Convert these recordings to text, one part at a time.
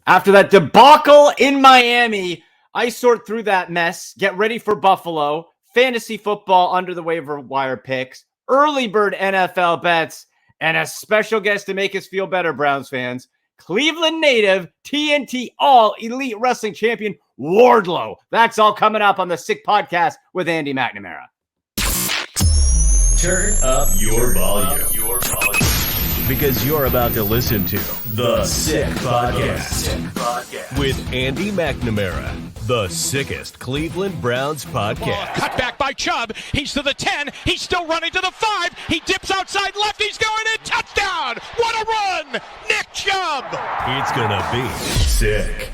After that debacle in Miami, I sort through that mess, get ready for Buffalo, fantasy football under the waiver wire picks, early bird NFL bets, and a special guest to make us feel better, Browns fans. Cleveland native, TNT All Elite Wrestling Champion, Wardlow. That's all coming up on the Sick Podcast with Andy McNamara. Turn up your volume. Because you're about to listen to The Sick Podcast with Andy McNamara. The sickest Cleveland Browns podcast. Cut back by Chubb. He's to the 10. He's still running to the 5. He dips outside left. He's going in. Touchdown. What a run. Nick Chubb. It's going to be sick.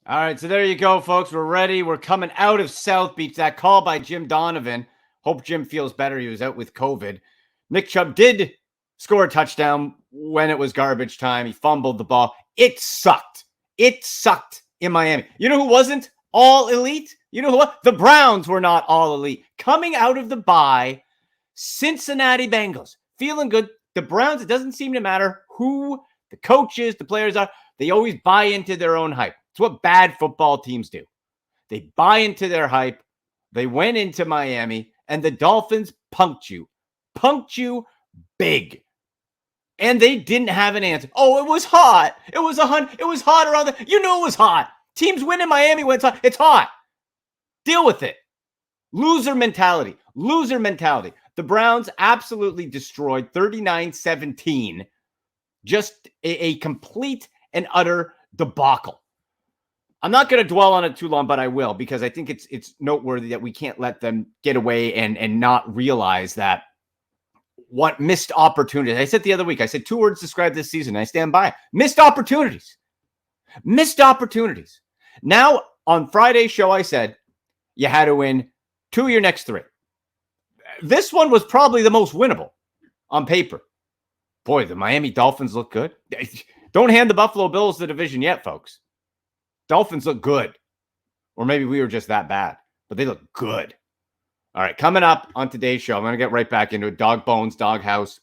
All right, so there you go, folks. We're ready. We're coming out of South Beach. That call by Jim Donovan. Hope Jim feels better. He was out with COVID. Nick Chubb did score a touchdown when it was garbage time. He fumbled the ball. It sucked. It sucked in Miami. You know who wasn't all elite? You know who? The Browns were not all elite. Coming out of the bye, Cincinnati Bengals. Feeling good. The Browns, it doesn't seem to matter who the coaches, the players are. They always buy into their own hype. It's what bad football teams do. They buy into their hype. They went into Miami, and the Dolphins punked you big. And they didn't have an answer. Oh, it was hot. It was hot around the. You knew it was hot. Teams win in Miami when it's hot. It's hot. Deal with it. Loser mentality. The Browns absolutely destroyed 39-17. Just a complete and utter debacle. I'm not going to dwell on it too long, but I will, because I think it's noteworthy that we can't let them get away and not realize that what missed opportunities. I said the other week, I said 2 words describe this season. And I stand by it. Missed opportunities. Now, on Friday's show, I said you had to win 2 of your next 3. This one was probably the most winnable on paper. Boy, the Miami Dolphins look good. Don't hand the Buffalo Bills the division yet, folks. Dolphins look good. Or maybe we were just that bad, but they look good. All right, coming up on today's show, I'm going to get right back into it. Dog Bones, Dog House.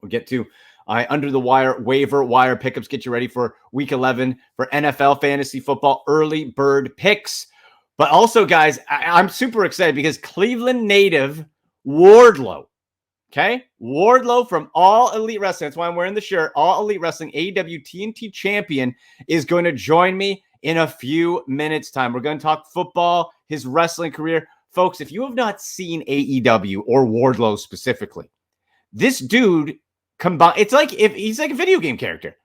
We'll get to under the wire, waiver wire pickups. Get you ready for week 11 for NFL fantasy football early bird picks. But also, guys, I'm super excited because Cleveland native Wardlow, okay? Wardlow from All Elite Wrestling. That's why I'm wearing the shirt. All Elite Wrestling, AEW TNT champion, is going to join me in a few minutes' time. We're going to talk football, his wrestling career. Folks, if you have not seen AEW or Wardlow specifically, this dude it's like if he's like a video game character.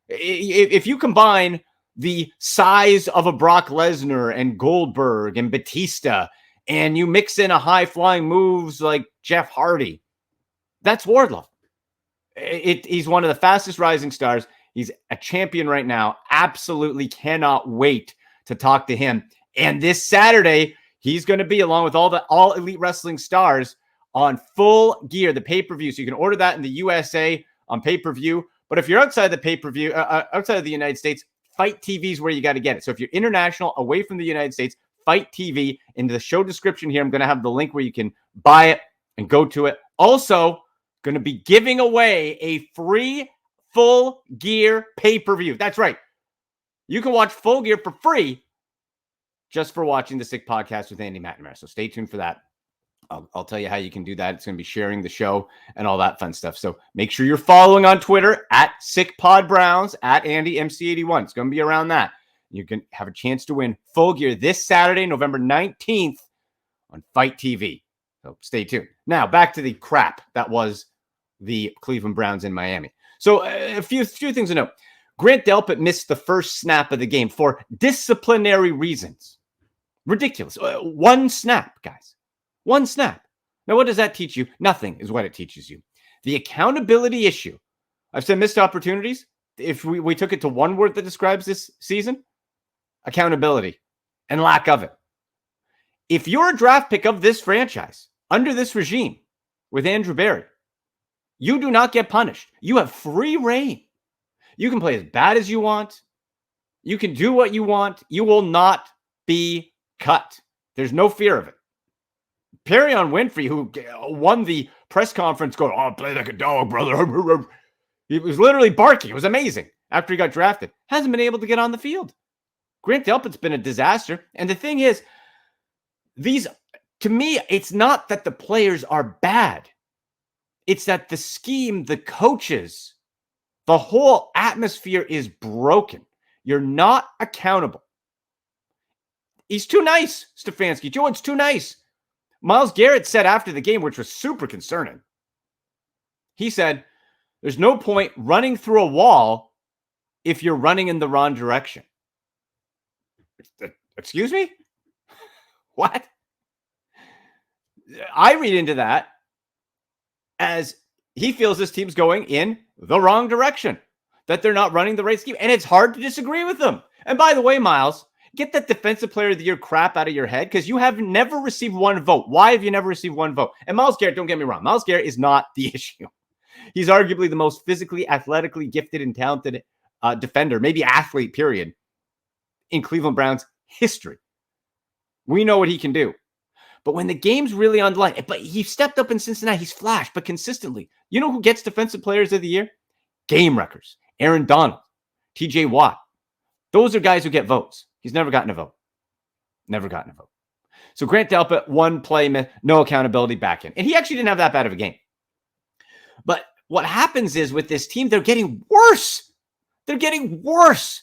If you combine the size of a Brock Lesnar and Goldberg and Batista, and you mix in a high-flying moves like Jeff Hardy, that's Wardlow. He's one of the fastest rising stars. He's a champion right now. Absolutely cannot wait to talk to him. And this Saturday, he's going to be, along with all the All Elite Wrestling stars, on Full Gear, the pay-per-view. So you can order that in the USA on pay-per-view. But if you're outside the pay-per-view, outside of the United States, Fight TV is where you got to get it. So if you're international, away from the United States, Fight TV. In the show description here, I'm going to have the link where you can buy it and go to it. Also, going to be giving away a free Full Gear pay-per-view. That's right. You can watch Full Gear for free just for watching the Sick Podcast with Andy McNamara. So stay tuned for that. I'll tell you how you can do that. It's going to be sharing the show and all that fun stuff. So make sure you're following on Twitter at SickPodBrowns, at AndyMC81. It's going to be around that. You can have a chance to win Full Gear this Saturday, November 19th on Fight TV. So stay tuned. Now, back to the crap that was the Cleveland Browns in Miami. So a few things to note. Grant Delpit missed the first snap of the game for disciplinary reasons. Ridiculous. 1 snap, guys. 1 snap. Now, what does that teach you? Nothing is what it teaches you. The accountability issue. I've said missed opportunities. If we took it to one word that describes this season, accountability and lack of it. If you're a draft pick of this franchise, under this regime with Andrew Berry, you do not get punished. You have free reign. You can play as bad as you want. You can do what you want. You will not be cut. There's no fear of it. Perrion Winfrey, who won the press conference, going, "Oh, play like a dog, brother." He was literally barking. It was amazing after he got drafted. Hasn't been able to get on the field. Grant Delpit's been a disaster. And the thing is, to me, it's not that the players are bad. It's that the scheme, the coaches, the whole atmosphere is broken. You're not accountable. He's too nice, Stefanski. Jordan's too nice. Myles Garrett said after the game, which was super concerning, he said, there's no point running through a wall if you're running in the wrong direction. Excuse me? What? I read into that as he feels this team's going in the wrong direction, that they're not running the right scheme. And it's hard to disagree with them. And by the way, Myles, get that defensive player of the year crap out of your head because you have never received one vote. Why have you never received one vote? And Myles Garrett, don't get me wrong, Myles Garrett is not the issue. He's arguably the most physically, athletically gifted and talented defender, maybe athlete, period, in Cleveland Browns history. We know what he can do. But when the game's really on the line, but he stepped up in Cincinnati, he's flashed, but consistently. You know who gets defensive players of the year? Game wreckers. Aaron Donald, TJ Watt. Those are guys who get votes. He's never gotten a vote. Never gotten a vote. So Grant Delpit, one play, no accountability back in. And he actually didn't have that bad of a game. But what happens is with this team, they're getting worse. They're getting worse,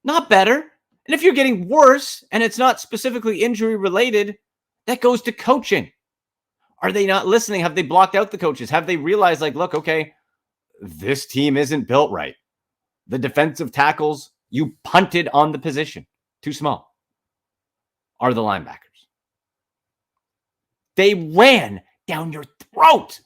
not better. And if you're getting worse and it's not specifically injury related, that goes to coaching. Are they not listening? Have they blocked out the coaches? Have they realized, like, look, okay, this team isn't built right. The defensive tackles, you punted on the position. Too small. Are the linebackers. They ran down your throat.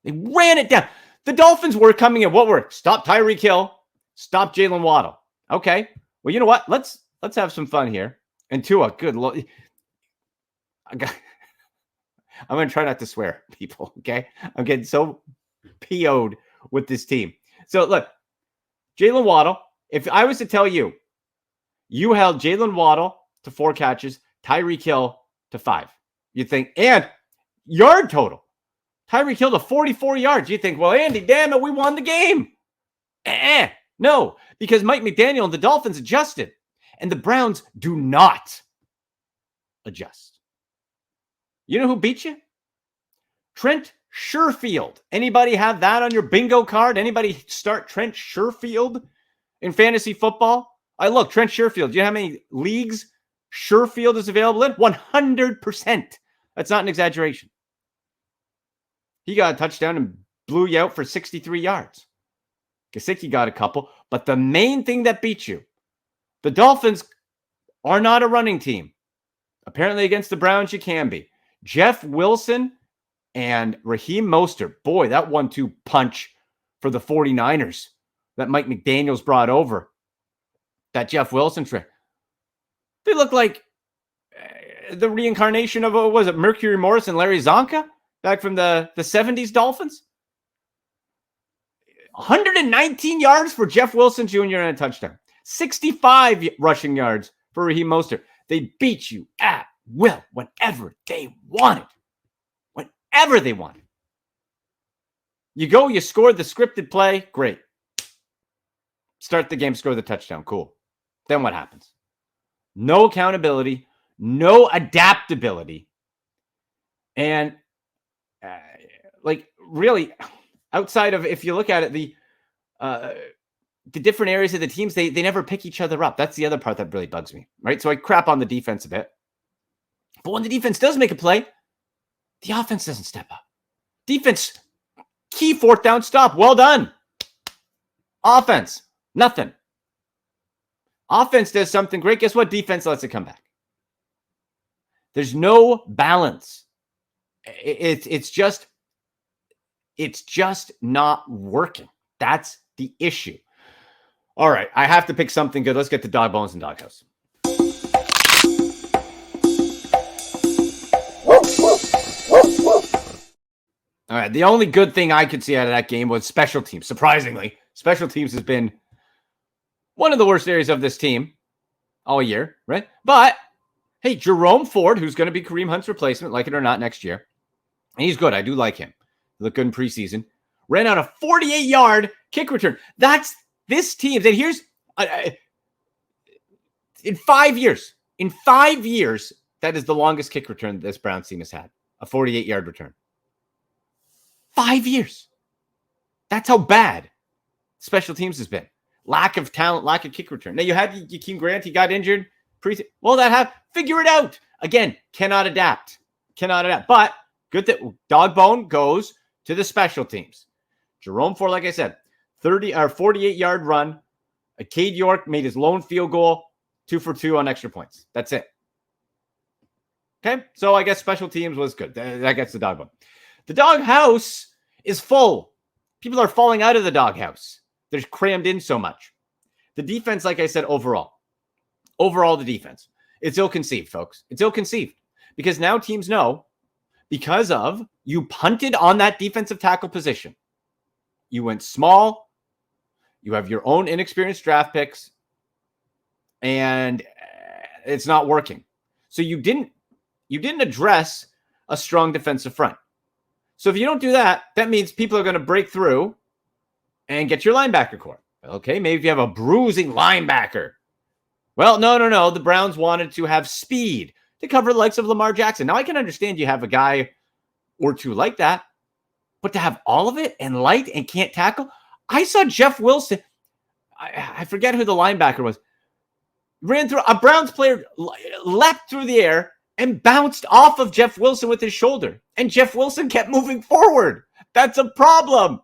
They ran it down. The Dolphins were coming in. What were? Stop Tyreek Hill. Stop Jalen Waddle. Okay. Well, you know what? Let's have some fun here. And Tua, good Lord. I'm going to try not to swear, people, okay? I'm getting so PO'd with this team. So, look, Jalen Waddle, if I was to tell you, you held Jalen Waddle to 4 catches, Tyreek Hill to 5. You think, and yard total. Tyreek Hill to 44 yards. You think, well, Andy, damn it, we won the game. No, because Mike McDaniel and the Dolphins adjusted, and the Browns do not adjust. You know who beat you? Trent Sherfield. Anybody have that on your bingo card? Anybody start Trent Sherfield in fantasy football? Look, Trent Sherfield. Do you know how many leagues Sherfield is available in? 100%. That's not an exaggeration. He got a touchdown and blew you out for 63 yards. Gesicki got a couple. But the main thing that beat you, the Dolphins are not a running team. Apparently against the Browns, you can be. Jeff Wilson and Raheem Mostert. Boy, that 1-2 punch for the 49ers that Mike McDaniels brought over. That Jeff Wilson trick. They look like the reincarnation of, what was it, Mercury Morris and Larry Zonka back from the 70s Dolphins. 119 yards for Jeff Wilson Jr. and a touchdown. 65 rushing yards for Raheem Mostert. They beat you at will whenever they wanted. Whenever they wanted. You go, you score the scripted play, great. Start the game, score the touchdown, cool. Then what happens? No accountability, no adaptability. And really, outside of, if you look at it, the different areas of the teams, they never pick each other up. That's the other part that really bugs me, right? So I crap on the defense a bit. But when the defense does make a play, the offense doesn't step up. Defense, key 4th down stop. Well done. Offense, nothing. Offense does something great. Guess what? Defense lets it come back. There's no balance. It's just not working. That's the issue. All right, I have to pick something good. Let's get to Dog Bones and Doghouse. All right, the only good thing I could see out of that game was special teams. Surprisingly, special teams has been one of the worst areas of this team all year, right? But, hey, Jerome Ford, who's going to be Kareem Hunt's replacement, like it or not, next year, and he's good. I do like him. He looked good in preseason. Ran out a 48-yard kick return. That's this team. And here's in 5 years, that is the longest kick return this Browns team has had, a 48-yard return. 5 years. That's how bad special teams has been. Lack of talent, lack of kick return. Now, you had Jakeem Grant. He got injured. Well, that happened. Figure it out. Again, cannot adapt. But good that dog bone goes to the special teams. Jerome Ford, like I said, 48-yard run. Cade York made his lone field goal, 2 for 2 on extra points. That's it. Okay, so I guess special teams was good. That gets the dog bone. The doghouse is full. People are falling out of the doghouse. They're crammed in so much. The defense, like I said, overall, the defense, it's ill-conceived, folks. It's ill-conceived because now teams know because of you punted on that defensive tackle position. You went small. You have your own inexperienced draft picks, and it's not working. So you didn't address a strong defensive front. So if you don't do that, that means people are going to break through and get your linebacker core. Okay, maybe if you have a bruising linebacker. Well, no. The Browns wanted to have speed to cover the likes of Lamar Jackson. Now, I can understand you have a guy or two like that, but to have all of it and light and can't tackle. I saw Jeff Wilson. I forget who the linebacker was. Ran through a Browns player, leapt through the air and bounced off of Jeff Wilson with his shoulder. And Jeff Wilson kept moving forward. That's a problem.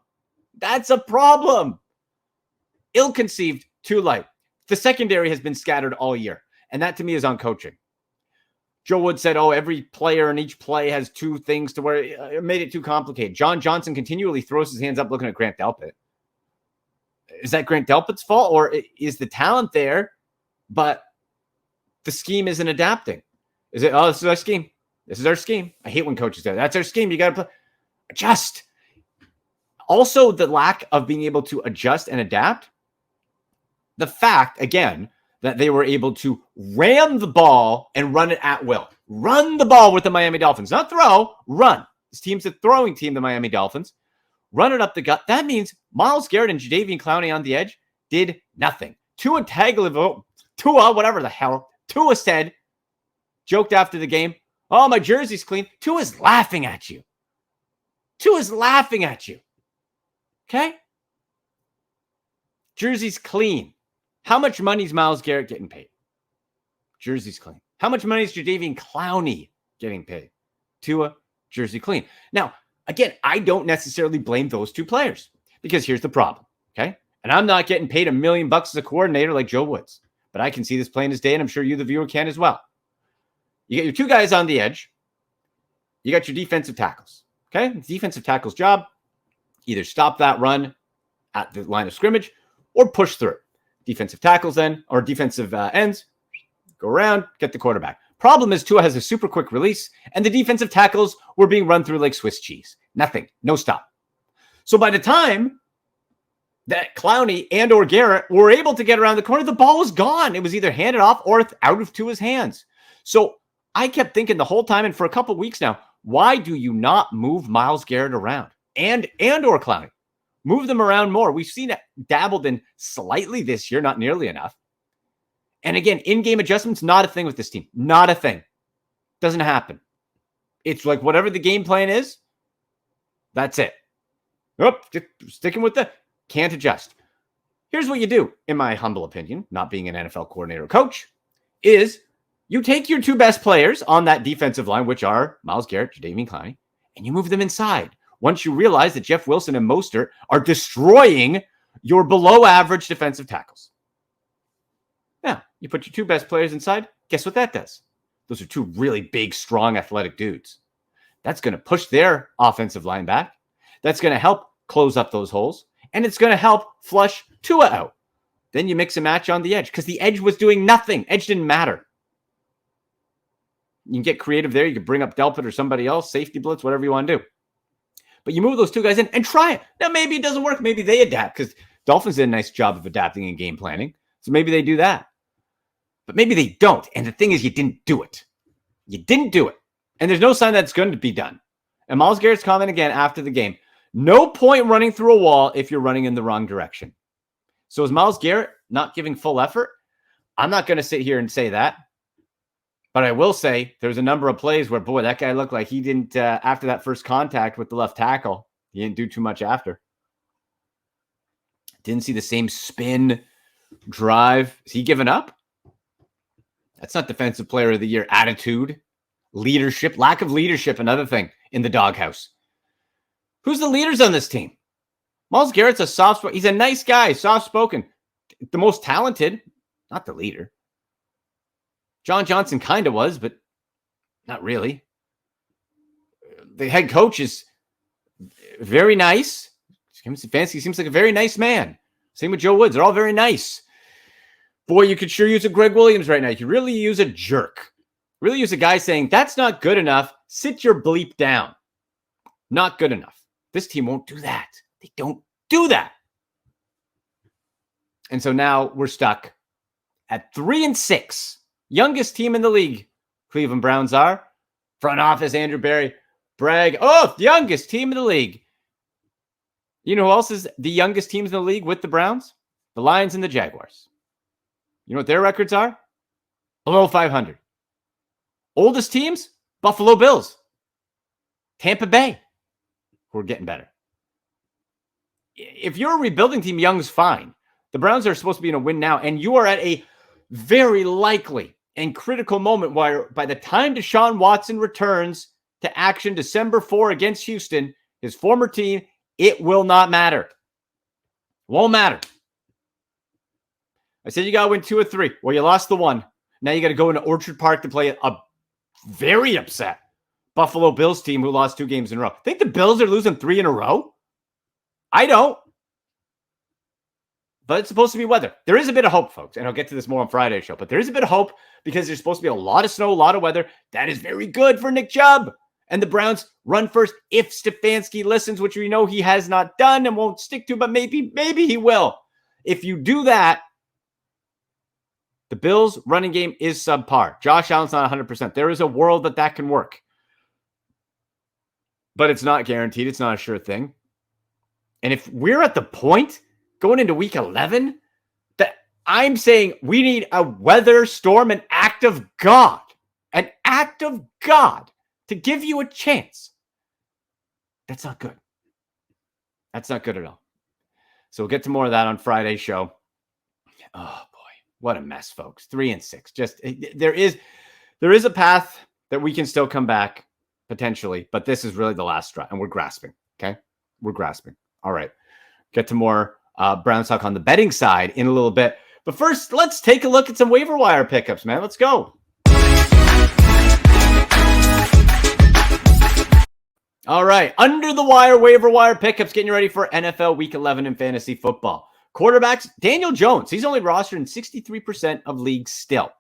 Ill-conceived, too light. The secondary has been scattered all year. And that to me is on coaching. Joe Wood said, every player in each play has two things to where it made it too complicated. John Johnson continually throws his hands up looking at Grant Delpit. Is that Grant Delpit's fault? Or is the talent there, but the scheme isn't adapting? Is it, this is our scheme. This is our scheme. I hate when coaches say that's our scheme. You got to play. Adjust. Also, the lack of being able to adjust and adapt. The fact, again, that they were able to ram the ball and run it at will. Run the ball with the Miami Dolphins. Not throw, run. This team's a throwing team, the Miami Dolphins. Run it up the gut. That means Myles Garrett and Jadeveon Clowney on the edge did nothing. Tua whatever the hell. Tua said, joked after the game, my jersey's clean. Tua's laughing at you. Okay? Jersey's clean. How much money is Myles Garrett getting paid? Jersey's clean. How much money is Jadeveon Clowney getting paid? Tua, jersey clean. Now, again, I don't necessarily blame those two players because here's the problem, okay? And I'm not getting paid $1 million as a coordinator like Joe Woods, but I can see this plain as day, and I'm sure you, the viewer, can as well. You get your two guys on the edge. You got your defensive tackles, okay? The defensive tackle's job, either stop that run at the line of scrimmage or push through. Defensive tackles then, or defensive ends, go around, get the quarterback. Problem is Tua has a super quick release, and the defensive tackles were being run through like Swiss cheese. Nothing, no stop. So by the time that Clowney and or Garrett were able to get around the corner, the ball was gone. It was either handed off or out of Tua's hands. So I kept thinking the whole time, and for a couple of weeks now, why do you not move Myles Garrett around and or Clowney? Move them around more. We've seen it dabbled in slightly this year, not nearly enough. And again, in-game adjustments, not a thing with this team. Not a thing. Doesn't happen. It's like whatever the game plan is, that's it. Just sticking with the can't adjust. Here's what you do, in my humble opinion, not being an NFL coordinator or coach, is you take your two best players on that defensive line, which are Myles Garrett, Jadeveon Clowney, and you move them inside. Once you realize that Jeff Wilson and Mostert are destroying your below-average defensive tackles. Now, you put your two best players inside. Guess what that does? Those are two really big, strong, athletic dudes. That's going to push their offensive line back. That's going to help close up those holes. And it's going to help flush Tua out. Then you mix and match on the edge because the edge was doing nothing. Edge didn't matter. You can get creative there. You can bring up Delpit or somebody else, safety blitz, whatever you want to do. But you move those two guys in and try it. Now, maybe it doesn't work. Maybe they adapt because Dolphins did a nice job of adapting and game planning. So maybe they do that. But maybe they don't. And the thing is, you didn't do it. And there's no sign that it's going to be done. And Myles Garrett's comment again after the game, No point running through a wall if you're running in the wrong direction. So is Myles Garrett not giving full effort? I'm not going to sit here and say that. But I will say there's a number of plays where, boy, that guy looked like he didn't, after that first contact with the left tackle, he didn't do too much after. Didn't see the same spin, drive. Is he giving up? That's not Defensive Player of the Year. Attitude, leadership, lack of leadership, another thing in the doghouse. Who's the leaders on this team? Myles Garrett's a soft-spoken. He's a nice guy, soft-spoken. The most talented, not the leader. John Johnson kind of was, but not really. The head coach is very nice. Fancy seems like a very nice man. Same with Joe Woods. They're all very nice. Boy, you could sure use a Greg Williams right now. You could really use a jerk. Really use a guy saying, that's not good enough. Sit your bleep down. Not good enough. This team won't do that. They don't do that. And so now we're stuck at 3-6. Youngest team in the league. Cleveland Browns are. Front office, Andrew Berry. Brag. Oh, the youngest team in the league. You know who else is the youngest teams in the league with the Browns? The Lions and the Jaguars. You know what their records are? Below 500. Oldest teams? Buffalo Bills. Tampa Bay. Who are getting better. If you're a rebuilding team, young's fine. The Browns are supposed to be in a win now, and you are at a very likely and critical moment where by the time Deshaun Watson returns to action December 4 against Houston, his former team, it will not matter. Won't matter. I said you got to win 2 or 3. Well, you lost the 1. Now you got to go into Orchard Park to play a very upset Buffalo Bills team who lost 2 games in a row. Think the Bills are losing 3 in a row? I don't. But it's supposed to be weather. There is a bit of hope, folks, and I'll get to this more on Friday's show, but there is a bit of hope because there's supposed to be a lot of snow, a lot of weather. That is very good for Nick Chubb. And the Browns run first if Stefanski listens, which we know he has not done and won't stick to, but maybe he will. If you do that, the Bills' running game is subpar. Josh Allen's not 100%. There is a world that can work. But it's not guaranteed. It's not a sure thing. And if we're at the point going into week 11 that I'm saying we need a weather storm, an act of God to give you a chance, that's not good. That's not good at all. So we'll get to more of that on Friday's show. Oh boy, what a mess, folks. 3-6. Just there is a path that we can still come back potentially, but this is really the last straw, and we're grasping. Okay, we're grasping. All right, get to more Browns talk on the betting side in a little bit. But first, let's take a look at some waiver wire pickups, man. Let's go. All right, under the wire waiver wire pickups, getting you ready for NFL Week 11 in fantasy football. Quarterbacks, Daniel Jones. He's only rostered in 63% of leagues still.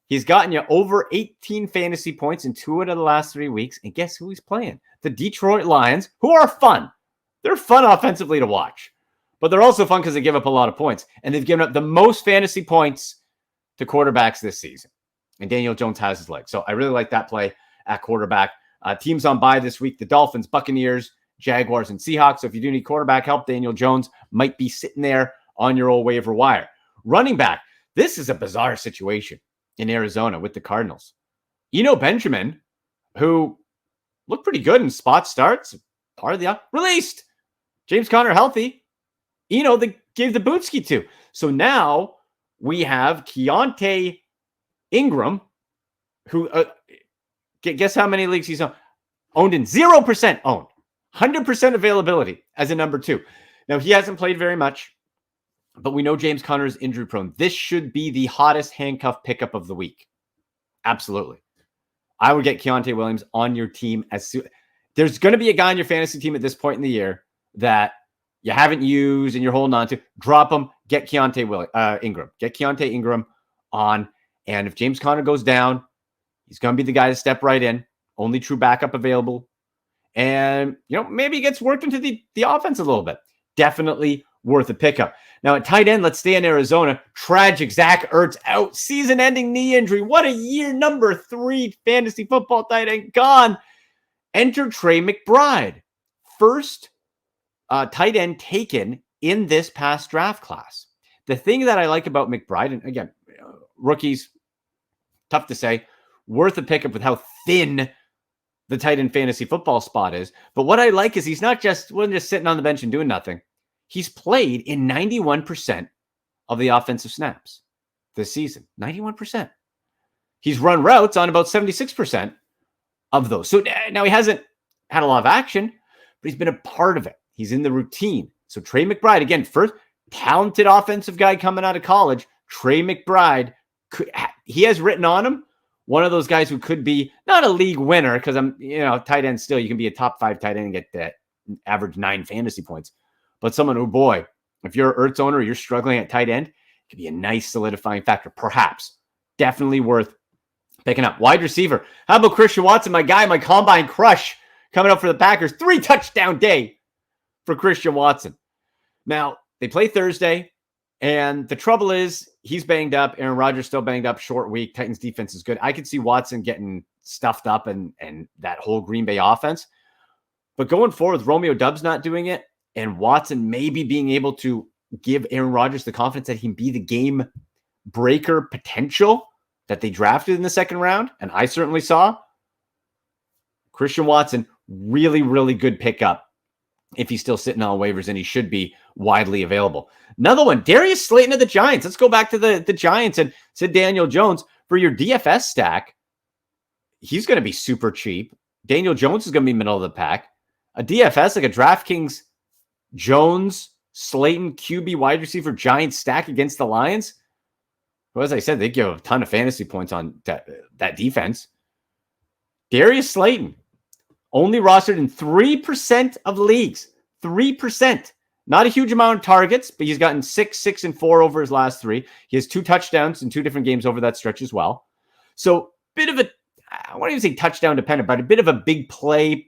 He's gotten you over 18 fantasy points in 2 out of the last 3 weeks. And guess who he's playing? The Detroit Lions, who are fun. They're fun offensively to watch. But they're also fun because they give up a lot of points. And they've given up the most fantasy points to quarterbacks this season. And Daniel Jones has his legs. So I really like that play at quarterback. Teams on bye this week, the Dolphins, Buccaneers, Jaguars, and Seahawks. So if you do need quarterback help, Daniel Jones might be sitting there on your old waiver wire. Running back, this is a bizarre situation in Arizona with the Cardinals. Benjamin, who looked pretty good in spot starts, part of the released. James Conner healthy. They gave the bootski to. So now we have Keontae Ingram, who guess how many leagues he's owned in? 0% owned. 100% availability as a number 2. Now, he hasn't played very much, but we know James Conner is injury prone. This should be the hottest handcuff pickup of the week. Absolutely. I would get Keontae Williams on your team as soon. There's going to be a guy on your fantasy team at this point in the year that you haven't used and you're holding on to. Drop him. Get Keontae Ingram. Get Keontae Ingram on. And if James Conner goes down, he's going to be the guy to step right in. Only true backup available. And, maybe he gets worked into the offense a little bit. Definitely worth a pickup. Now, at tight end, let's stay in Arizona. Tragic. Zach Ertz out. Season-ending knee injury. What a year. Number 3 fantasy football tight end gone. Enter Trey McBride. First tight end taken in this past draft class. The thing that I like about McBride, and again, rookies, tough to say, worth a pickup with how thin the tight end fantasy football spot is. But what I like is he's not just sitting on the bench and doing nothing. He's played in 91% of the offensive snaps this season. 91%. He's run routes on about 76% of those. So now he hasn't had a lot of action, but he's been a part of it. He's in the routine. So Trey McBride, again, first talented offensive guy coming out of college. Trey McBride, he has written on him one of those guys who could be not a league winner, because tight end still, you can be a top 5 tight end and get that average 9 fantasy points. But someone who, boy, if you're an Ertz owner or you're struggling at tight end, it could be a nice solidifying factor. Perhaps. Definitely worth picking up. Wide receiver. How about Christian Watson, my guy, my combine crush, coming up for the Packers? 3 touchdown day for Christian Watson. Now, they play Thursday, and the trouble is he's banged up. Aaron Rodgers still banged up, short week. Titans defense is good. I could see Watson getting stuffed up and that whole Green Bay offense. But going forward, Romeo Doubs not doing it, and Watson maybe being able to give Aaron Rodgers the confidence that he can be the game breaker potential that they drafted in the second round, and I certainly saw. Christian Watson, really, really good pickup if he's still sitting on waivers, and he should be widely available. Another one, Darius Slayton of the Giants. Let's go back to the Giants and said Daniel Jones. For your DFS stack, he's going to be super cheap. Daniel Jones is going to be middle of the pack. A DFS, like a DraftKings Jones, Slayton, QB wide receiver Giants stack against the Lions. Well, as I said, they give a ton of fantasy points on that defense. Darius Slayton, only rostered in 3% of leagues. 3%. Not a huge amount of targets, but he's gotten 6 and 4 over his last 3. He has 2 touchdowns in 2 different games over that stretch as well. So, bit of a, I won't even say touchdown dependent, but a bit of a big play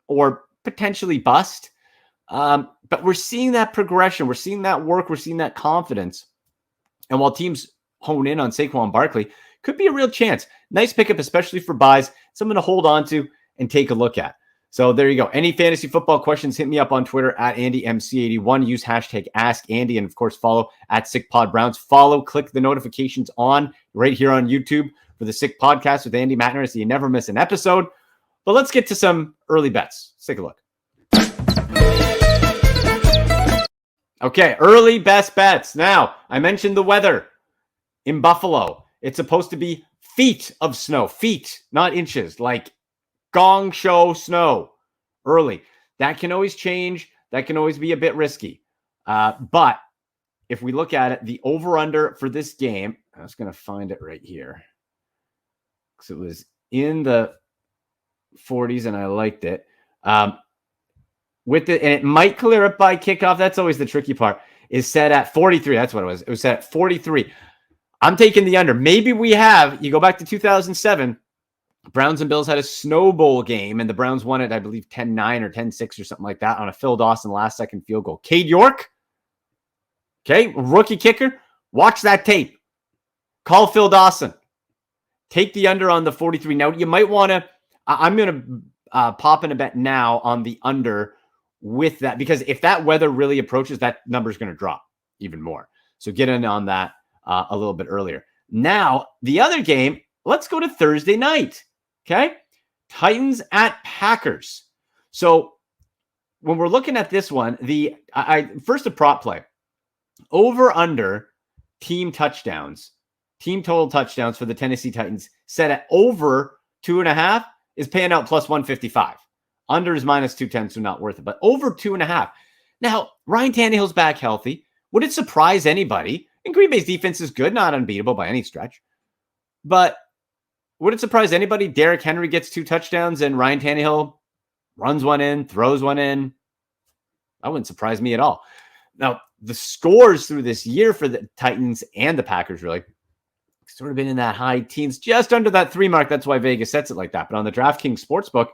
or potentially bust. But we're seeing that progression. We're seeing that work. We're seeing that confidence. And while teams hone in on Saquon Barkley, could be a real chance. Nice pickup, especially for buys. Someone to hold on to and take a look at. So there you go. Any fantasy football questions, hit me up on Twitter at AndyMC81. Use hashtag AskAndy. And of course, follow at SickPodBrowns. Follow, click the notifications on right here on YouTube for the Sick Podcast with Andy McNamara so you never miss an episode. But let's get to some early bets. Let's take a look. Okay, early best bets. Now, I mentioned the weather in Buffalo. It's supposed to be feet of snow. Feet, not inches, like gong show snow early. That can always change. That can always be a bit risky. But if we look at it, the over-under for this game, I was going to find it right here because it was in the 40s and I liked it. And it might clear up by kickoff. That's always the tricky part. Is set at 43. That's what it was. It was set at 43. I'm taking the under. Maybe you go back to 2007. Browns and Bills had a Snow Bowl game, and the Browns won it, I believe, 10-9 or 10-6 or something like that on a Phil Dawson last-second field goal. Cade York, okay, rookie kicker. Watch that tape. Call Phil Dawson. Take the under on the 43. Now, you might want to – I'm going to pop in a bet now on the under with that, because if that weather really approaches, that number is going to drop even more. So get in on that a little bit earlier. Now, the other game, let's go to Thursday night. Okay. Titans at Packers. So when we're looking at this one, first a prop play. Over under team touchdowns, team total touchdowns for the Tennessee Titans set at over 2.5 is paying out plus 155. Under is minus 210, so not worth it. But over 2.5. Now, Ryan Tannehill's back healthy. Would it surprise anybody? And Green Bay's defense is good, not unbeatable by any stretch. But would it surprise anybody? Derrick Henry gets 2 touchdowns and Ryan Tannehill runs one in, throws one in. That wouldn't surprise me at all. Now, the scores through this year for the Titans and the Packers really sort of been in that high teens, just under that 3 mark. That's why Vegas sets it like that. But on the DraftKings Sportsbook,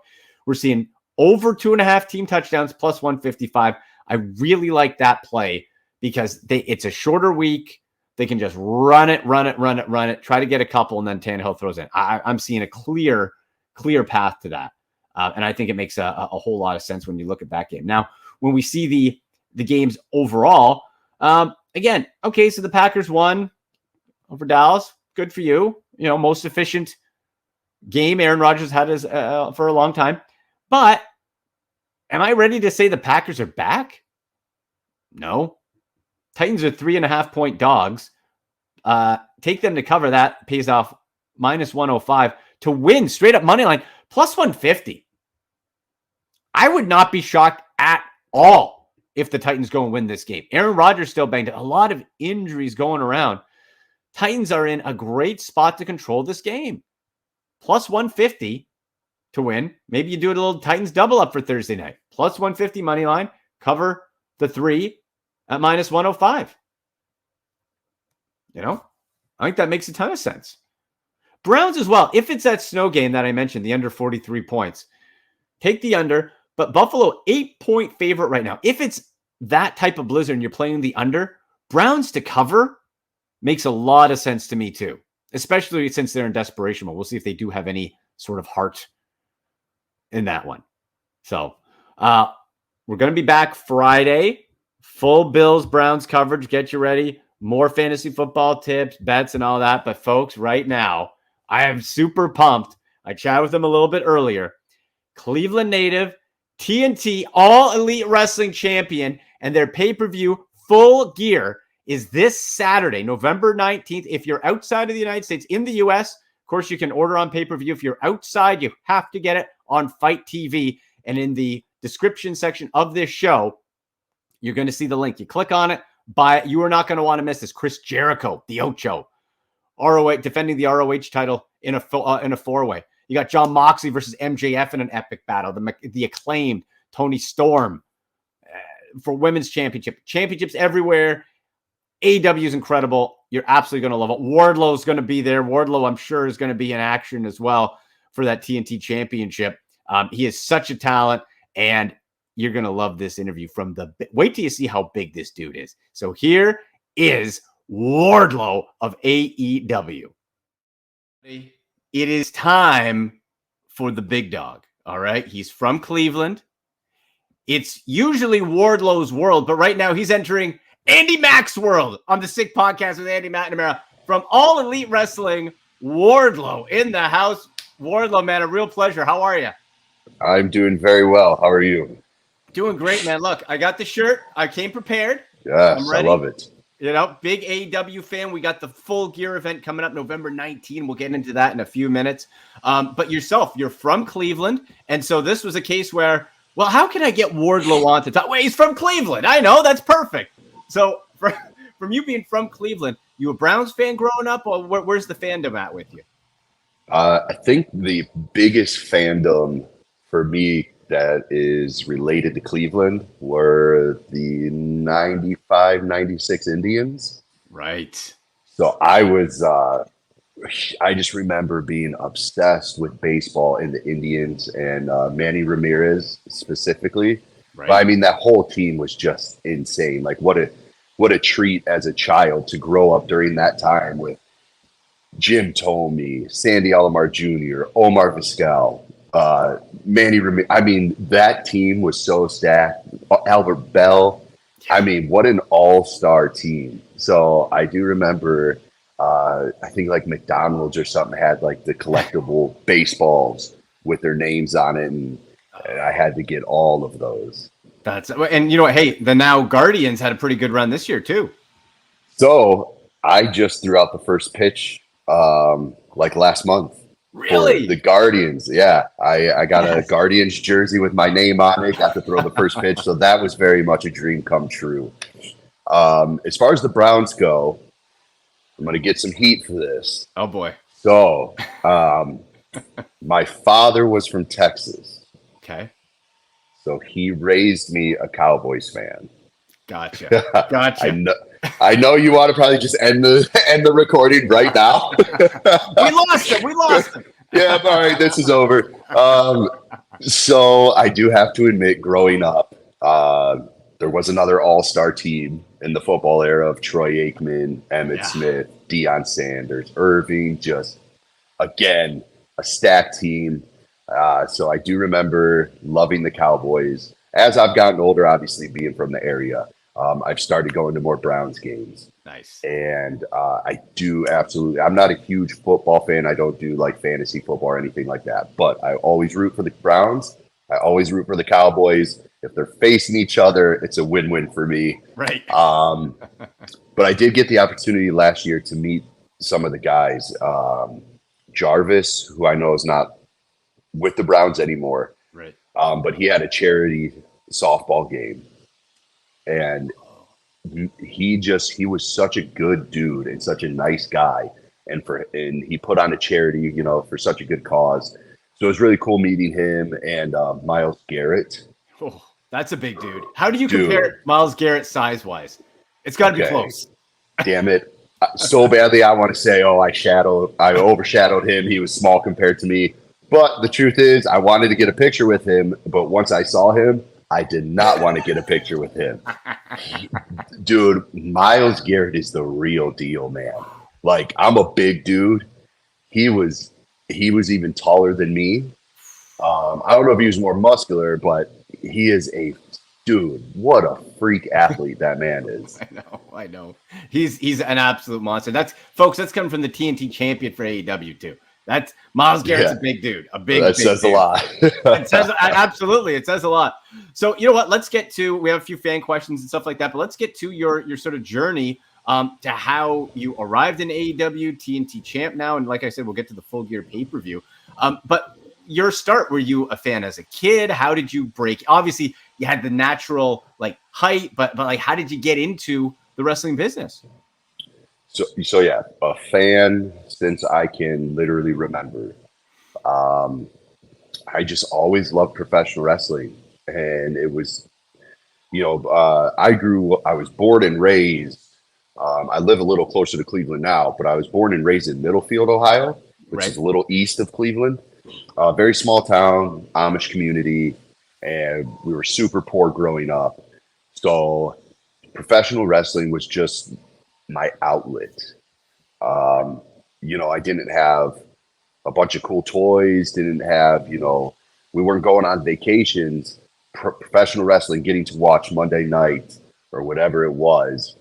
we're seeing over 2.5 team touchdowns plus 155. I really like that play because it's a shorter week. They can just run it, try to get a couple, and then Tannehill throws in. I'm seeing a clear path to that. And I think it makes a whole lot of sense when you look at that game. Now, when we see the games overall. Again, okay, so the Packers won over Dallas. Good for you. Most efficient game Aaron Rodgers had for a long time. But am I ready to say the Packers are back? No. Titans are 3.5-point dogs. Take them to cover. That pays off -105 to win straight up money line +150. I would not be shocked at all if the Titans go and win this game. Aaron Rodgers still banged up. A lot of injuries going around. Titans are in a great spot to control this game. +150 to win. Maybe you do it a little Titans double up for Thursday night. +150 money line. Cover the 3 at -105. I think that makes a ton of sense. Browns as well. If it's that snow game that I mentioned, the under 43 points, take the under. But Buffalo, 8-point favorite right now. If it's that type of blizzard and you're playing the under, Browns to cover makes a lot of sense to me too, especially since they're in desperation mode. We'll see if they do have any sort of heart in that one. So we're going to be back Friday. Full Bills Browns coverage. Get you ready. More fantasy football tips, bets, and all that. But folks, right now, I am super pumped. I chatted with them a little bit earlier. Cleveland native, TNT All Elite Wrestling Champion, and their pay-per-view Full Gear is this Saturday, November 19th. If you're outside of the United States, in the U.S., of course, you can order on pay-per-view. If you're outside, you have to get it on Fight TV. And in the description section of this show, you're going to see the link. You click on it, buy it. You are not going to want to miss this. Chris Jericho, the Ocho, ROH, defending the ROH title in a 4-way. You got Jon Moxley versus MJF in an epic battle. The acclaimed Toni Storm for women's championships everywhere. AEW is incredible. You're absolutely going to love it. Wardlow is going to be there. Wardlow, I'm sure, is going to be in action as well for that TNT championship. He is such a talent, and you're going to love this interview wait till you see how big this dude is. So here is Wardlow of AEW. It is time for the big dog. All right. He's from Cleveland. It's usually Wardlow's world, but right now he's entering Andy Mack's world on the Sick Podcast with Andy McNamara from All Elite Wrestling. Wardlow in the house. Wardlow, man, a real pleasure. How are you? I'm doing very well. How are you? Doing great, man. Look, I got the shirt. I came prepared. Yes, I love it. Big AEW fan. We got the Full Gear event coming up November 19. We'll get into that in a few minutes. But yourself, you're from Cleveland. And so this was a case where, well, how can I get Wardlow on to talk? Wait, he's from Cleveland. I know. That's perfect. So from you being from Cleveland, you a Browns fan growing up, or where's the fandom at with you? I think the biggest fandom for me that is related to Cleveland were the 95, 96 Indians. Right. So I just remember being obsessed with baseball and the Indians and Manny Ramirez specifically. Right. But I mean, that whole team was just insane. Like what a treat as a child to grow up during that time with Jim Thome, Sandy Alomar Jr., Omar Vizquel, Manny Ramirez. I mean, that team was so stacked. Albert Bell. I mean, what an all-star team. So I do remember, I think like McDonald's or something had like the collectible baseballs with their names on it, and I had to get all of those. And you know what? Hey, the now Guardians had a pretty good run this year too. So I just threw out the first pitch like last month. Really? For the Guardians. Yeah. I got a Guardians jersey with my name on it. Got to throw the first pitch. So that was very much a dream come true. As far as the Browns go, I'm going to get some heat for this. Oh, boy. So my father was from Texas. Okay. So he raised me a Cowboys fan. Gotcha. I know you want to probably just end the recording right now. We lost him. Yeah, all right, this is over. So I do have to admit, growing up, there was another all-star team in the football era of Troy Aikman, Emmitt Smith, Deion Sanders, Irving, just, again, a stacked team. So I do remember loving the Cowboys. as I've gotten older, obviously being from the area, I've started going to more Browns games. Nice. And I do absolutely. I'm not a huge football fan. I don't do like fantasy football or anything like that. But I always root for the Browns. I always root for the Cowboys. If they're facing each other, it's a win-win for me. Right. But I did get the opportunity last year to meet some of the guys. Jarvis, who I know is not with the Browns anymore. Right. But he had a charity softball game. And he was such a good dude and such a nice guy. And he put on a charity, for such a good cause. So it was really cool meeting him and Myles Garrett. Oh, that's a big dude. How do you compare Myles Garrett size-wise? It's got to be close. Damn it. So badly I want to say, I overshadowed him. He was small compared to me. But the truth is, I wanted to get a picture with him. But once I saw him, I did not want to get a picture with him. Dude, Myles Garrett is the real deal, man. Like, I'm a big dude. He was even taller than me. I don't know if he was more muscular, but he is dude, what a freak athlete that man is. I know. He's an absolute monster. That's coming from the TNT champion for AEW too. That's Myles Garrett's a big dude. That says dude. A lot. Absolutely. It says a lot. So you know what? Let's get to, we have a few fan questions and stuff like that, but let's get to your sort of journey to how you arrived in AEW, TNT champ now. And like I said, we'll get to the Full Gear pay-per-view. But your start, were you a fan as a kid? How did you break? Obviously you had the natural like height, but like, how did you get into the wrestling business? So yeah, a fan since I can literally remember. I just always loved professional wrestling, and it was, I was born and raised. I live a little closer to Cleveland now, but I was born and raised in Middlefield, Ohio, which is a little east of Cleveland. Very small town, Amish community, and we were super poor growing up. So professional wrestling was just my outlet. I didn't have a bunch of cool toys, didn't have, we weren't going on vacations. Professional wrestling, getting to watch Monday night or whatever it was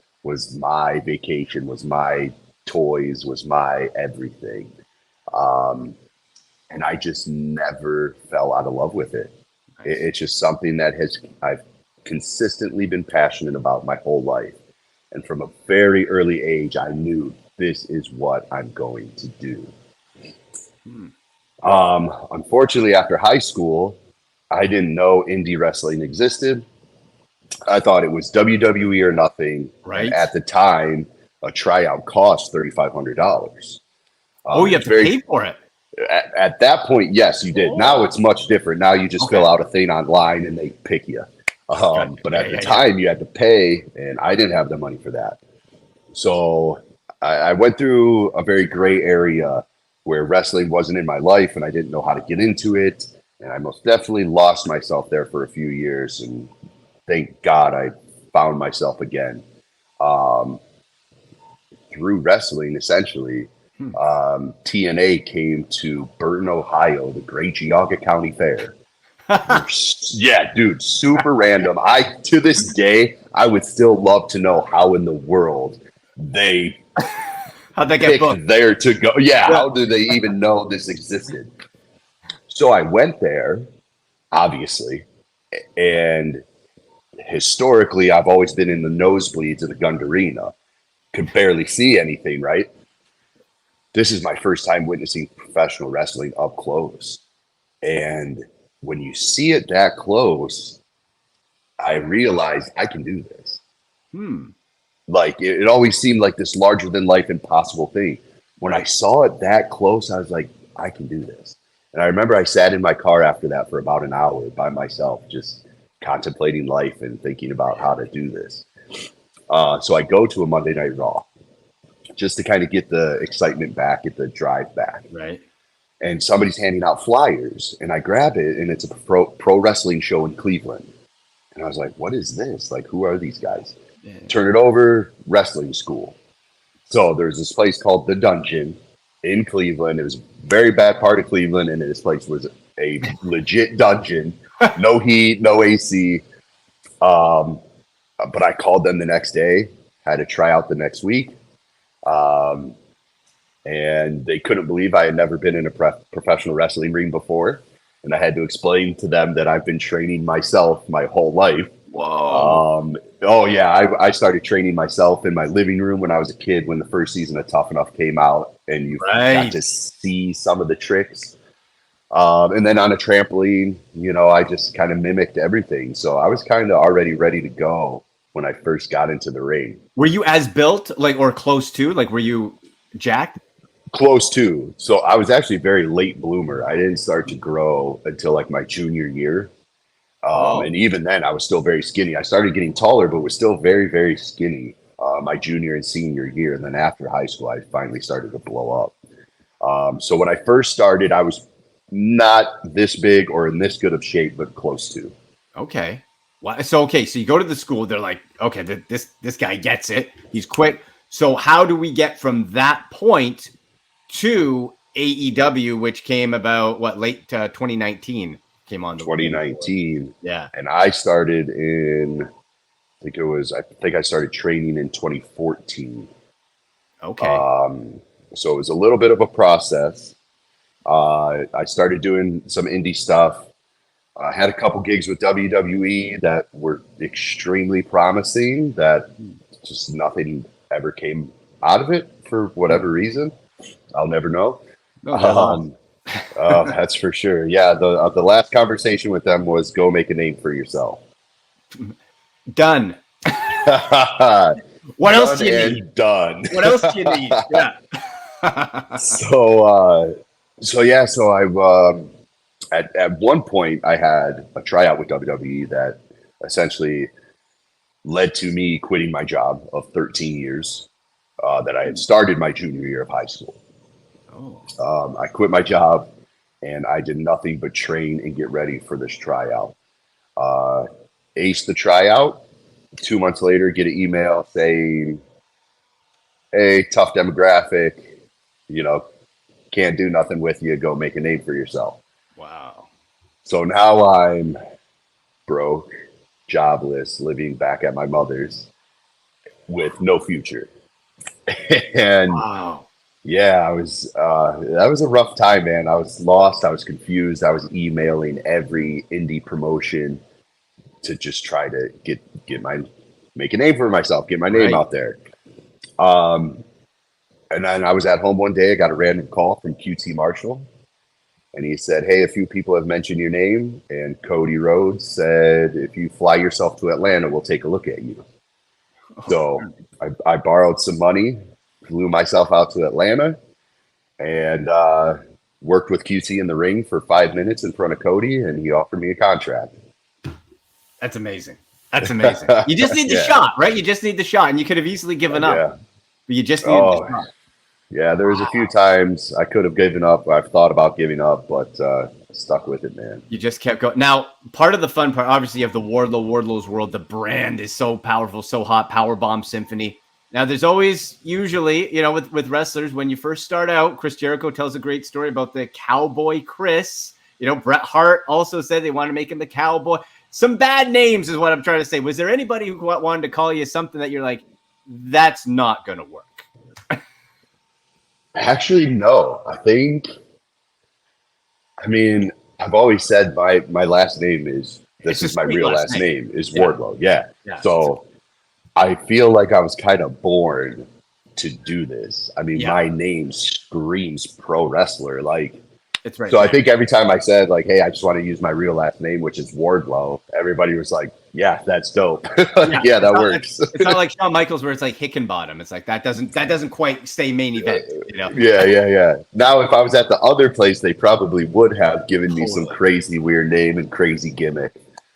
my vacation, was my toys, was my everything. And I just never fell out of love with it. Nice. It's just something that I've consistently been passionate about my whole life. And from a very early age, I knew this is what I'm going to do. Unfortunately, after high school, I didn't know indie wrestling existed. I thought it was WWE or nothing. Right. And at the time, a tryout cost $3,500. You have to pay for it. At that point, yes, you did. Now it's much different. Now you just fill out a thing online and they pick you. But at the time, you had to pay, and I didn't have the money for that. So I went through a very gray area where wrestling wasn't in my life, and I didn't know how to get into it. And I most definitely lost myself there for a few years. And thank God I found myself again through wrestling, essentially. TNA came to Burton, Ohio, the Great Geauga County Fair. Yeah, dude, super random. To this day, I would still love to know how in the world how'd they get booked there to go. Yeah, how did they even know this existed? So I went there, obviously, and historically, I've always been in the nosebleeds of the Gund Arena. Could barely see anything, right? This is my first time witnessing professional wrestling up close. And when you see it that close, I realized I can do this. Like it always seemed like this larger than life impossible thing. When I saw it that close, I was like, I can do this. And I remember I sat in my car after that for about an hour by myself, just contemplating life and thinking about how to do this. So I go to a Monday Night Raw just to kind of get the excitement back, get the drive back. Right. And somebody's handing out flyers, and I grab it, and it's a pro wrestling show in Cleveland. And I was like, what is this? Like, who are these guys? Yeah. Turn it over, wrestling school. So there's this place called The Dungeon in Cleveland. It was a very bad part of Cleveland, and this place was a legit dungeon no heat, no AC. But I called them the next day, had to try out the next week. And they couldn't believe I had never been in a professional wrestling ring before. And I had to explain to them that I've been training myself my whole life. Whoa. Oh, yeah. I started training myself in my living room when I was a kid, when the first season of Tough Enough came out, and you got to see some of the tricks. And then on a trampoline, I just kind of mimicked everything. So I was kind of already ready to go when I first got into the ring. Were you as built, like, or close to? Like, were you jacked? Close to. So I was actually a very late bloomer. I didn't start to grow until like my junior year. And even then I was still very skinny. I started getting taller, but was still very, very skinny my junior and senior year. And then after high school, I finally started to blow up. So when I first started, I was not this big or in this good of shape, but close to. Okay. Well, so you go to the school. They're like, okay, this guy gets it. He's quick. So how do we get from that point to AEW, which came about late 2019 came on 2019. Yeah. And I started I think I started training in 2014. Okay. So it was a little bit of a process. I started doing some indie stuff. I had a couple gigs with WWE that were extremely promising, that just nothing ever came out of it for whatever reason. I'll never know. That's for sure. Yeah, the last conversation with them was go make a name for yourself. Done. What else do you need? Done. What else do you need? Yeah. So I at one point I had a tryout with WWE that essentially led to me quitting my job of 13 years that I had started my junior year of high school. I quit my job and I did nothing but train and get ready for this tryout. Aced the tryout. 2 months later, get an email saying, hey, tough demographic, can't do nothing with you. Go make a name for yourself. Wow. So now I'm broke, jobless, living back at my mother's with no future. And wow. Yeah, that was a rough time, man. I was lost. I was confused. I was emailing every indie promotion to just try to make a name for myself, get my name out there. And then I was at home one day. I got a random call from QT Marshall, and he said, hey, a few people have mentioned your name, and Cody Rhodes said, if you fly yourself to Atlanta, we'll take a look at you. So I borrowed some money, flew myself out to Atlanta, and worked with QT in the ring for 5 minutes in front of Cody, and he offered me a contract. That's amazing. That's amazing. You just need the shot, right? You just need the shot, and you could have easily given up. Yeah. But you just needed the shot. Yeah, there was a few times I could have given up. I've thought about giving up, but stuck with it, man. You just kept going. Now, part of the fun part, obviously, you have the Wardlow's World. The brand is so powerful, so hot. Powerbomb Symphony. Now, there's always, usually, with wrestlers, when you first start out, Chris Jericho tells a great story about the Cowboy Chris. Bret Hart also said they wanted to make him the Cowboy. Some bad names is what I'm trying to say. Was there anybody who wanted to call you something that you're like, that's not going to work? Actually, no. I've always said my last name is my real last name is Wardlow. Yeah. So I feel like I was kind of born to do this. My name screams pro wrestler. It's right. So I think every time I said hey, I just want to use my real last name, which is Wardlow, everybody was like, yeah, that's dope. Yeah, that works. It's not like Shawn Michaels where it's like Hickenbottom. It's like that doesn't quite stay main event. Yeah. Now, if I was at the other place, they probably would have given me some crazy weird name and crazy gimmick.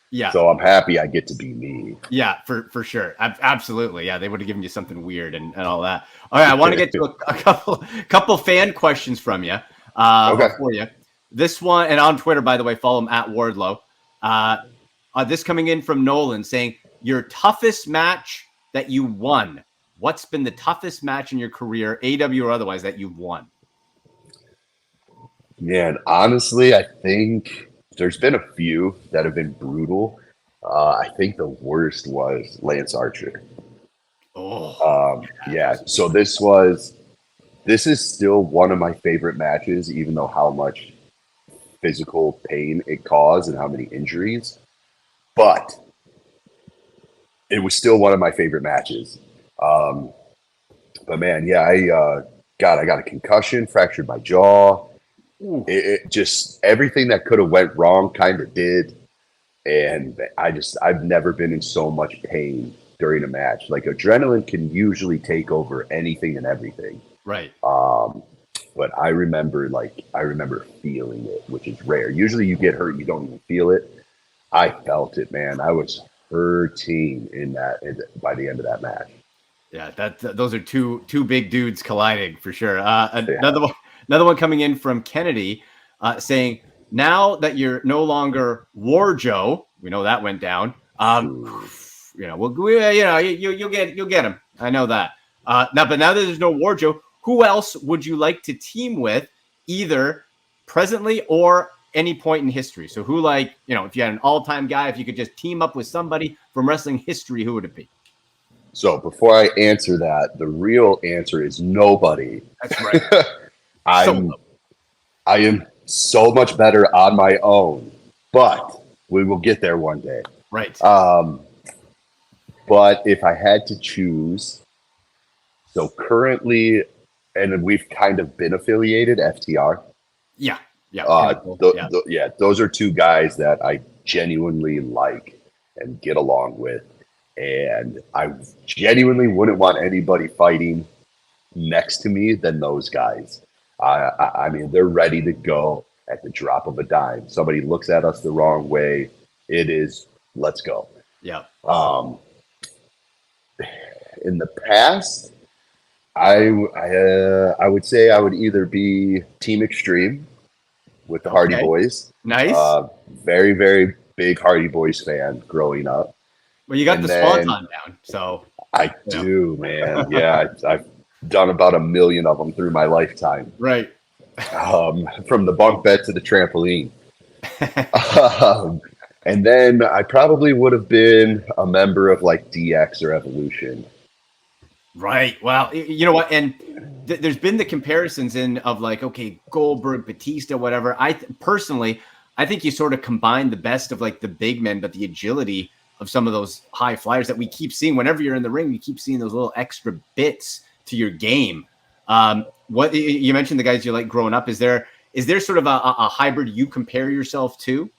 Yeah. So I'm happy I get to be me. Yeah, for sure. Absolutely. Yeah, they would have given you something weird and all that. All right, I want to get to a couple fan questions from you. For you. This one, and on Twitter, by the way, follow him at Wardlow. This coming in from Nolan saying, your toughest match that you won. What's been the toughest match in your career, AW or otherwise, that you've won? Man, honestly, I think there's been a few that have been brutal. I think the worst was Lance Archer. Yeah. So this is still one of my favorite matches, even though how much physical pain it caused and how many injuries. But it was still one of my favorite matches. But man, yeah, I got a concussion, fractured my jaw. It just everything that could have went wrong kind of did. And I've never been in so much pain during a match. Like adrenaline can usually take over anything and everything. Right. But I remember feeling it, which is rare. Usually you get hurt, you don't even feel it. I felt it, man. I was hurting by the end of that match. Yeah, those are two big dudes colliding for sure. Another one coming in from Kennedy, saying, now that you're no longer Warjo, we know that went down. You'll get him. I know that. But now that there's no Warjo, who else would you like to team with, either presently or any point in history? So who, if you had an all-time guy, if you could just team up with somebody from wrestling history, who would it be? So before I answer that, the real answer is nobody. That's right. I am so much better on my own, but we will get there one day. Right. But if I had to choose, so currently, and we've kind of been affiliated, FTR. Yeah. Those are two guys that I genuinely like and get along with. And I genuinely wouldn't want anybody fighting next to me than those guys. I mean, they're ready to go at the drop of a dime. Somebody looks at us the wrong way, it is, let's go. Yeah. In the past, I would say I would either be Team Extreme with the Hardy Boys. Nice. Very, very big Hardy Boys fan growing up. Well, you got the Swanton down, so. I do, man. Yeah, I've done about 1 million of them through my lifetime. Right. From the bunk bed to the trampoline. And then I probably would have been a member of like DX or Evolution. Right. Well, you know what? And there's been the comparisons of Goldberg, Batista, whatever. Personally, I think you sort of combine the best of like the big men, but the agility of some of those high flyers that we keep seeing whenever you're in the ring. You keep seeing those little extra bits to your game. What you mentioned the guys you like growing up. Is there sort of a hybrid you compare yourself to?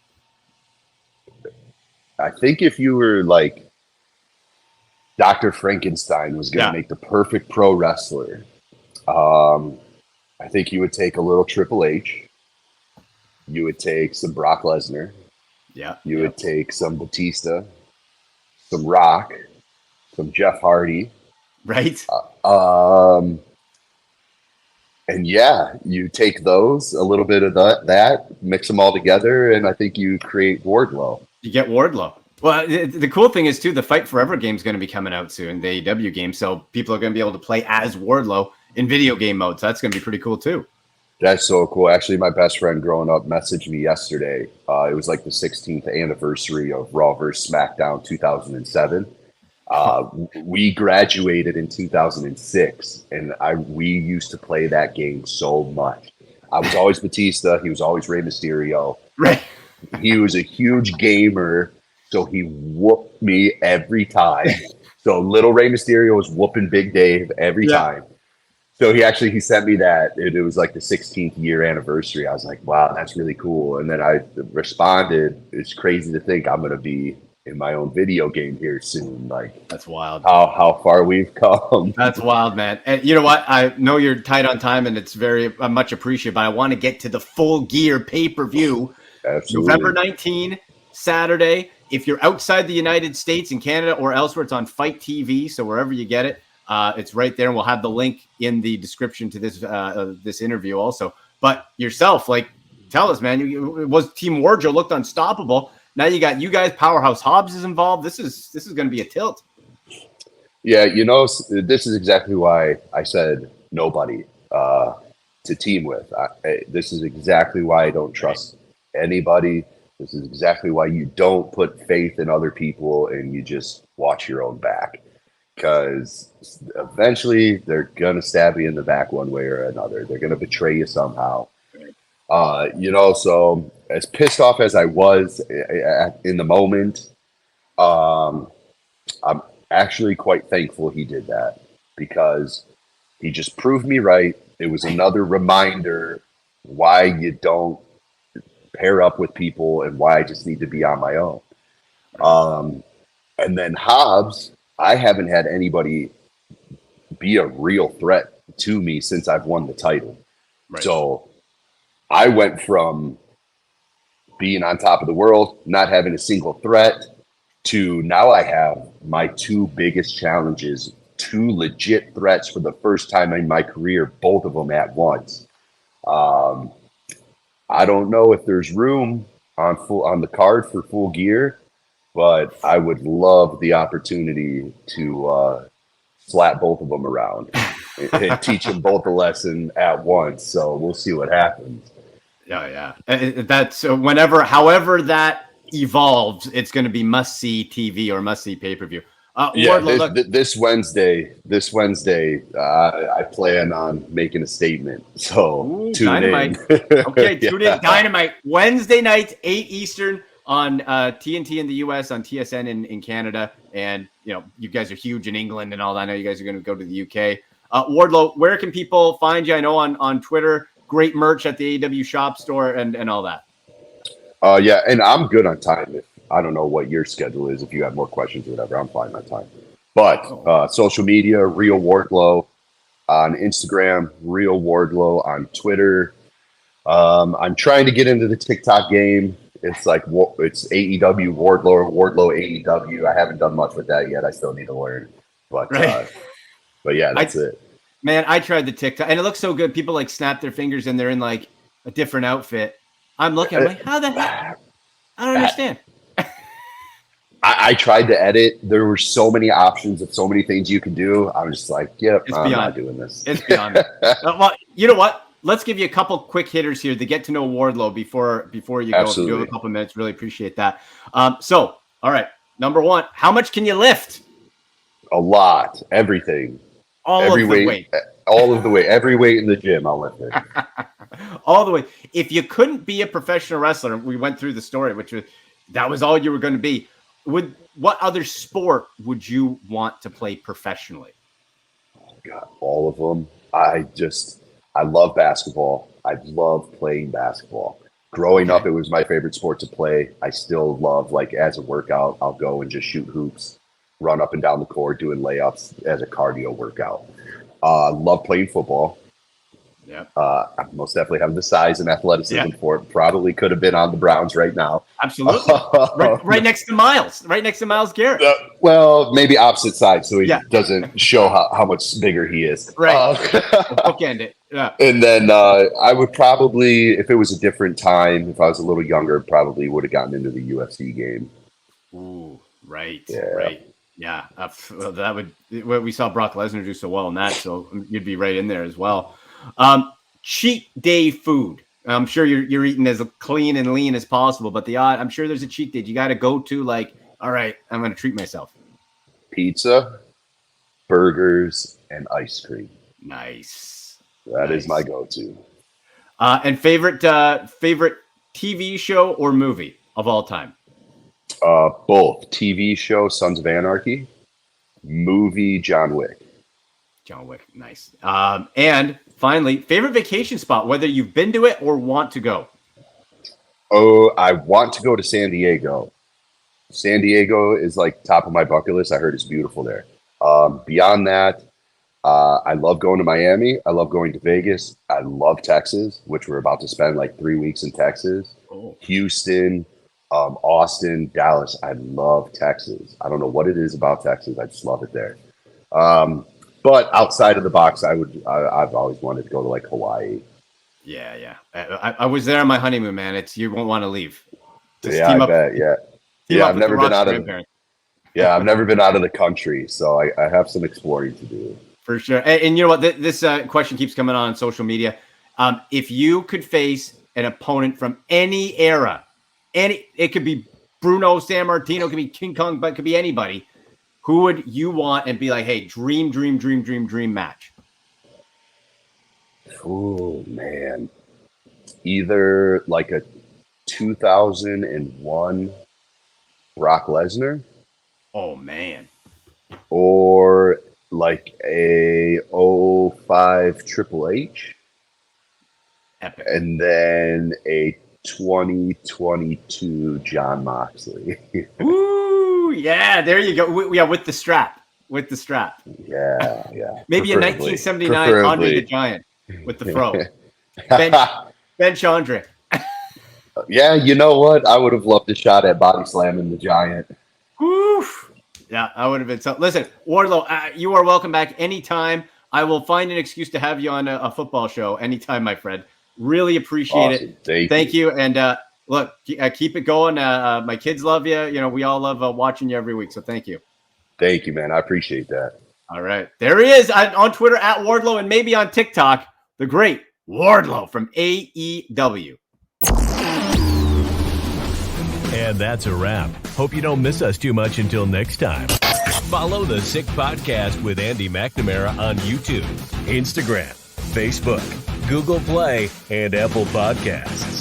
I think if you were like Dr. Frankenstein was going to make the perfect pro wrestler, I think you would take a little Triple H. You would take some Brock Lesnar. Yeah. You would take some Batista, some Rock, some Jeff Hardy. Right. And you take those, a little bit of that, mix them all together, and I think you create Wardlow. You get Wardlow. Well, the cool thing is, too, the Fight Forever game is going to be coming out soon, the AEW game, so people are going to be able to play as Wardlow in video game mode, so that's going to be pretty cool, too. That's so cool. Actually, my best friend growing up messaged me yesterday. It was like the 16th anniversary of Raw vs. SmackDown 2007. We graduated in 2006, and we used to play that game so much. I was always Batista. He was always Rey Mysterio. Right. He was a huge gamer, so he whooped me every time. So little Rey Mysterio was whooping Big Dave every time. So he sent me that. It was like the 16th year anniversary. I was like, wow, that's really cool. And then I responded, it's crazy to think I'm going to be in my own video game here soon. Like, that's wild. How far we've come. That's wild, man. And you know what? I know you're tight on time, and it's very much appreciated, but I want to get to the Full Gear pay-per-view. Absolutely. November 19, Saturday. If you're outside the United States, in Canada or elsewhere, it's on Fight TV. So wherever you get it, it's right there. And we'll have the link in the description to this interview also. But yourself, tell us, man, it was Team Wardlow looked unstoppable. Now you got you guys, Powerhouse Hobbs is involved. This is going to be a tilt. Yeah, this is exactly why I said nobody to team with. This is exactly why I don't trust anybody. This is exactly why you don't put faith in other people and you just watch your own back. Because eventually they're going to stab you in the back one way or another. They're going to betray you somehow. So as pissed off as I was in the moment, I'm actually quite thankful he did that, because he just proved me right. It was another reminder why you don't pair up with people and why I just need to be on my own. And then Hobbs, I haven't had anybody be a real threat to me since I've won the title. Right. So I went from being on top of the world, not having a single threat, to now I have my two biggest challenges, two legit threats for the first time in my career, both of them at once. I don't know if there's room on the card for Full Gear, but I would love the opportunity to slap both of them around and teach them both a lesson at once. So we'll see what happens. Yeah. That's however that evolves, it's going to be must-see TV or must-see pay-per-view. This Wednesday, I plan on making a statement. So tune Dynamite. in. Okay, tune in. Dynamite. Wednesday nights, 8 Eastern on TNT in the US, on TSN in Canada. And, you guys are huge in England and all that. I know you guys are going to go to the UK. Wardlow, where can people find you? I know on Twitter, great merch at the AEW shop store and all that. And I'm good on time. I don't know what your schedule is. If you have more questions or whatever, I'm fine on time. But social media, Real Wardlow on Instagram, Real Wardlow on Twitter. I'm trying to get into the TikTok game. It's AEW Wardlow, Wardlow AEW. I haven't done much with that yet. I still need to learn. But yeah, that's it. Man, I tried the TikTok and it looks so good. People snap their fingers and they're in a different outfit. I'm looking, I'm like, how the heck? I don't understand. I tried to edit. There were so many options of so many things you could do. I'm just like, I'm not doing this. It's beyond it. Well, you know what? Let's give you a couple quick hitters here to get to know Wardlow before you go. If you have a couple minutes, really appreciate that. All right. Number one, how much can you lift? A lot. Everything. Every weight. All of the weight. Every weight in the gym, I'll lift it. All the way. If you couldn't be a professional wrestler, we went through the story, that was all you were going to be. What other sport would you want to play professionally? Oh God, all of them. I love basketball. I love playing basketball. Growing up, it was my favorite sport to play. I still love, as a workout, I'll go and just shoot hoops, run up and down the court, doing layups as a cardio workout. Love playing football. Yeah. I most definitely have the size and athleticism for it. Probably could have been on the Browns right now. Absolutely. right next to Miles. Right next to Miles Garrett. Well, maybe opposite side, so he doesn't show how much bigger he is. Right. Bookend it. Yeah. And then I would probably, if it was a different time, if I was a little younger, probably would have gotten into the UFC game. Ooh, right. Yeah. Right. Yeah. That would, we saw Brock Lesnar do so well in that, so you'd be right in there as well. Cheat day food. I'm sure you're eating as clean and lean as possible, but I'm sure there's a cheat day. You got to go to all right, I'm going to treat myself. Pizza, burgers, and ice cream. Nice. That is my go-to. And favorite TV show or movie of all time? Both. TV show, Sons of Anarchy. Movie, John Wick. John Wick, nice. And finally, favorite vacation spot, whether you've been to it or want to go. Oh, I want to go to San Diego. San Diego is top of my bucket list. I heard it's beautiful there. Beyond that, I love going to Miami. I love going to Vegas. I love Texas, which we're about to spend 3 weeks in Texas. Oh. Houston, Austin, Dallas. I love Texas. I don't know what it is about Texas. I just love it there. But outside of the box, I've always wanted to go to Hawaii. Yeah. I was there on my honeymoon, man. You won't want to leave. I bet. Yeah. I've never been out of. Yeah, I've never been out of the country, so I have some exploring to do. For sure. And you know what? This question keeps coming on social media. If you could face an opponent from any era it could be Bruno Sammartino, it could be King Kong, but it could be anybody. Who would you want and be like, hey, dream match? Oh, man. Either like a 2001 Brock Lesnar. Oh, man. Or like a 05 Triple H. Epic. And then a 2022 Jon Moxley. Ooh, yeah, there you go. With the strap. Yeah. Maybe a 1979 Andre the Giant with the fro. Bench Andre. Yeah, you know what? I would have loved a shot at body slamming the Giant. Oof. Yeah, I would have been so. Listen, Wardlow, you are welcome back anytime. I will find an excuse to have you on a football show anytime, my friend. Really appreciate it. Thank you. And look, keep it going. My kids love you. You know, we all love watching you every week. So thank you. Thank you, man. I appreciate that. All right. There he is on Twitter at Wardlow and maybe on TikTok. The great Wardlow from AEW. And that's a wrap. Hope you don't miss us too much until next time. Follow the Sick Podcast with Andy McNamara on YouTube, Instagram, Facebook, Google Play, and Apple Podcasts.